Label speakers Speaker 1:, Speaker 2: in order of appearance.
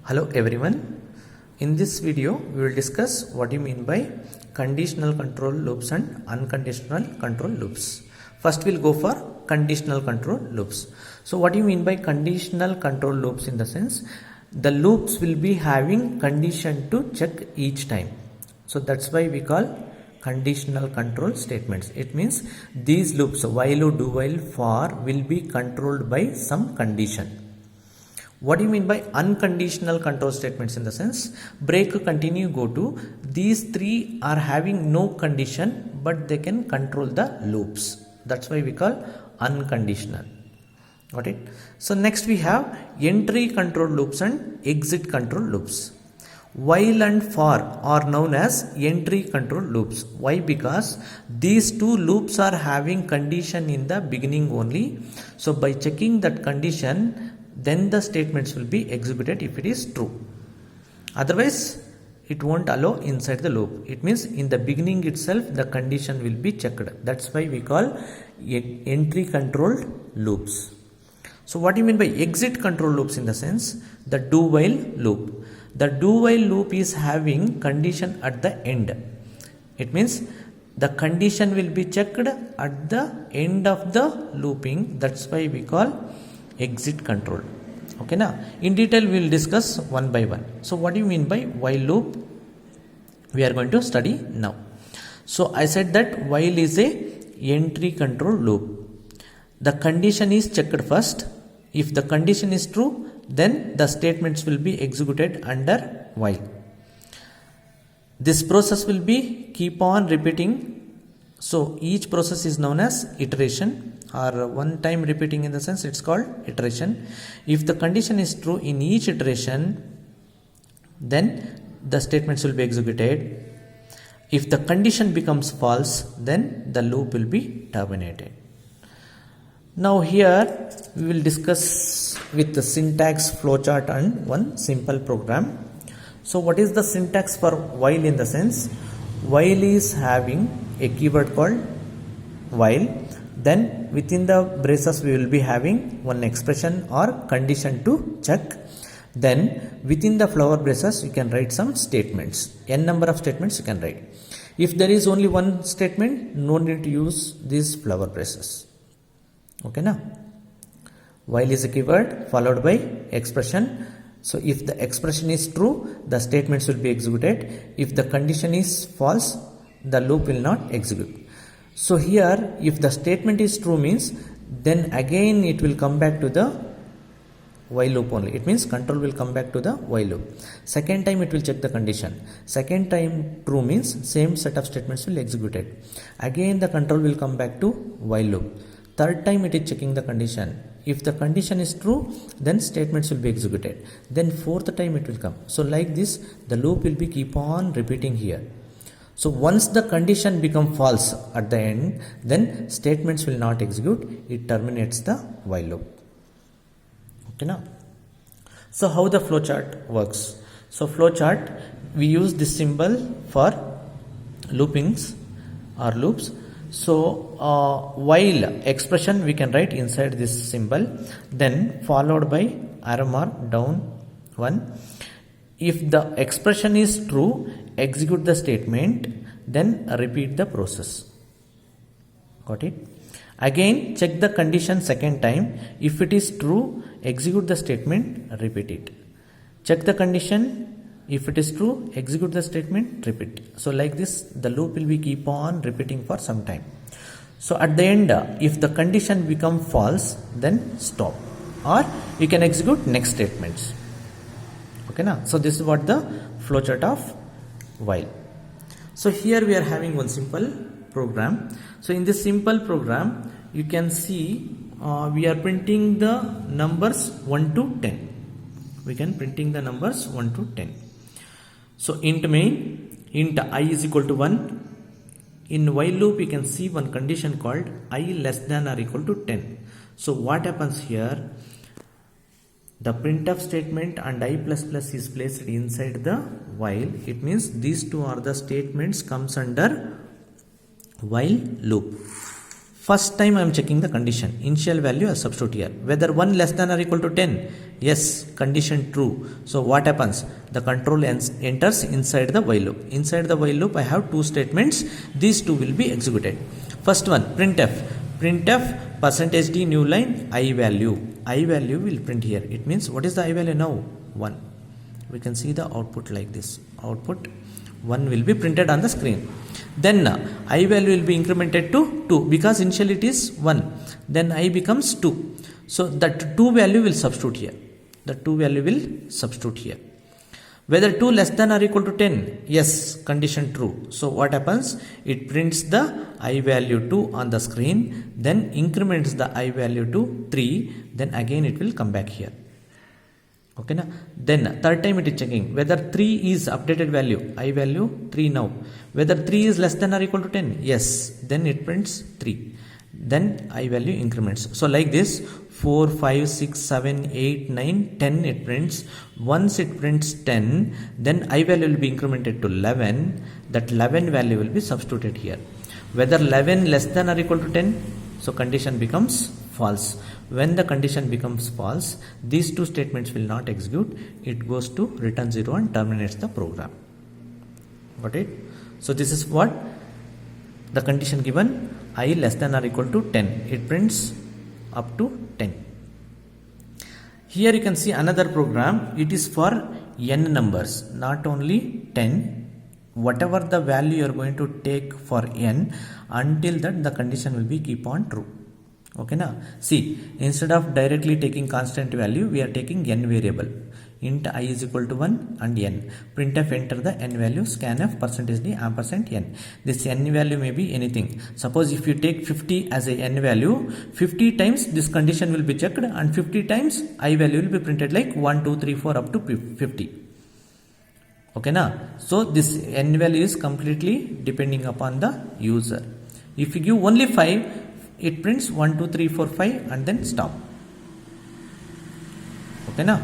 Speaker 1: Hello everyone. In this video we will discuss what you mean by conditional control loops and unconditional control loops. First we'll go for conditional control loops. So what do you mean by conditional control loops? In the sense the loops will be having condition to check each time. So that's why we call conditional control statements. It means these loops while, do while, for will be controlled by some condition. What do you mean by unconditional control statements? In the sense break, continue, go to, these three are having no condition but they can control the loops. That's why we call unconditional. Got it? So next we have entry control loops and exit control loops. While and for are known as entry control loops. Why? Because these two loops are having condition in the beginning only. So by checking that condition, then the statements will be executed if it is true. Otherwise, it won't allow inside the loop. It means in the beginning itself the condition will be checked. That's why we call entry controlled loops. So what do you mean by exit control loops? In the sense the do while loop. The do while loop is having condition at the end. It means the condition will be checked at the end of the looping. That's why we call exit control. Okay, now in detail we will discuss one by one. So what do you mean by while loop? We are going to study now. So I said that while is a entry control loop. The condition is checked first. If the condition is true, then the statements will be executed under while. This process will be keep on repeating. So each process is known as iteration, or one time repeating. In the sense it's called iteration. If the condition is true in each iteration, then the statements will be executed. If the condition becomes false, then the loop will be terminated. Now here we will discuss with the syntax, flowchart and one simple program. So what is the syntax for while? In the sense while is having a keyword called while, then within the braces we will be having one expression or condition to check. Then within the flower braces you can write some statements, n number of statements you can write. If there is only one statement, no need to use these flower braces. Okay, now while is a keyword followed by expression. So if the expression is true, the statements will be executed. If the condition is false, the loop will not execute. So here if the statement is true means then again it will come back to the while loop only. It means control will come back to the while loop. Second time it will check the condition. Second time true means same set of statements will executed. Again the control will come back to while loop. Third time it is checking the condition. If the condition is true, then statements will be executed. Then fourth time it will come. So like this the loop will be keep on repeating here. So once the condition become false at the end, then statements will not execute. It terminates the while loop. Okay, now. So how the flowchart works? So flowchart, we use this symbol for loopings or loops. So while expression we can write inside this symbol, then followed by arrow mark down one. If the expression is true, execute the statement, then repeat the process. Got it? Again check the condition second time. If it is true, execute the statement, repeat it. Check the condition. If it is true, execute the statement, repeat. So like this the loop will be keep on repeating for some time. So at the end if the condition become false, then stop, or you can execute next statements. Okay, now so this is what the flowchart of while. So here we are having one simple program. So in this simple program you can see we are printing the numbers 1 to 10. We can printing the numbers 1 to 10. So int main, int I is equal to 1. In while loop you can see one condition called I less than or equal to 10. So what happens here? The printf statement and I++ is placed inside the while. It means these two are the statements comes under while loop. First time I am checking the condition. Initial value I substitute here. Whether 1 less than or equal to 10. Yes, condition true. So what happens? The control enters inside the while loop. Inside the while loop I have two statements. These two will be executed. First one, printf. Printf percentage d new line I value. I value will print here. It means what is the I value now? 1. We can see the output like this. Output 1 will be printed on the screen. Then I value will be incremented to 2 because initially it is 1. Then I becomes 2. So that 2 value will substitute here. The 2 value will substitute here. Whether 2 less than or equal to 10. Yes, condition true. So what happens? It prints the I value 2 on the screen. Then increments the I value to 3. Then again it will come back here. Okay na? Then third time it is checking whether 3 is updated value. I value 3 now. Whether 3 is less than or equal to 10. Yes. Then it prints 3. Then I value increments. So like this 4, 5, 6, 7, 8, 9, 10 it prints. Once it prints 10, then I value will be incremented to 11. That 11 value will be substituted here. Whether 11 less than or equal to 10. So condition becomes false. When the condition becomes false, these two statements will not execute. It goes to return 0 and terminates the program. Got it? So this is what the condition given I less than or equal to 10. It prints up to 10. Here you can see another program. It is for n numbers, not only 10. Whatever the value you are going to take for n, until that the condition will be keep on true. Okay na? See, instead of directly taking constant value, we are taking n variable. Int I is equal to 1 and n. Printf enter the n value, scanf percentage d ampersand n. This n value may be anything. Suppose if you take 50 as a n value, 50 times this condition will be checked and 50 times I value will be printed like 1, 2, 3, 4 up to 50. Okay na? So this n value is completely depending upon the user. If you give only 5, it prints 1, 2, 3, 4, 5 and then stop. Okay na?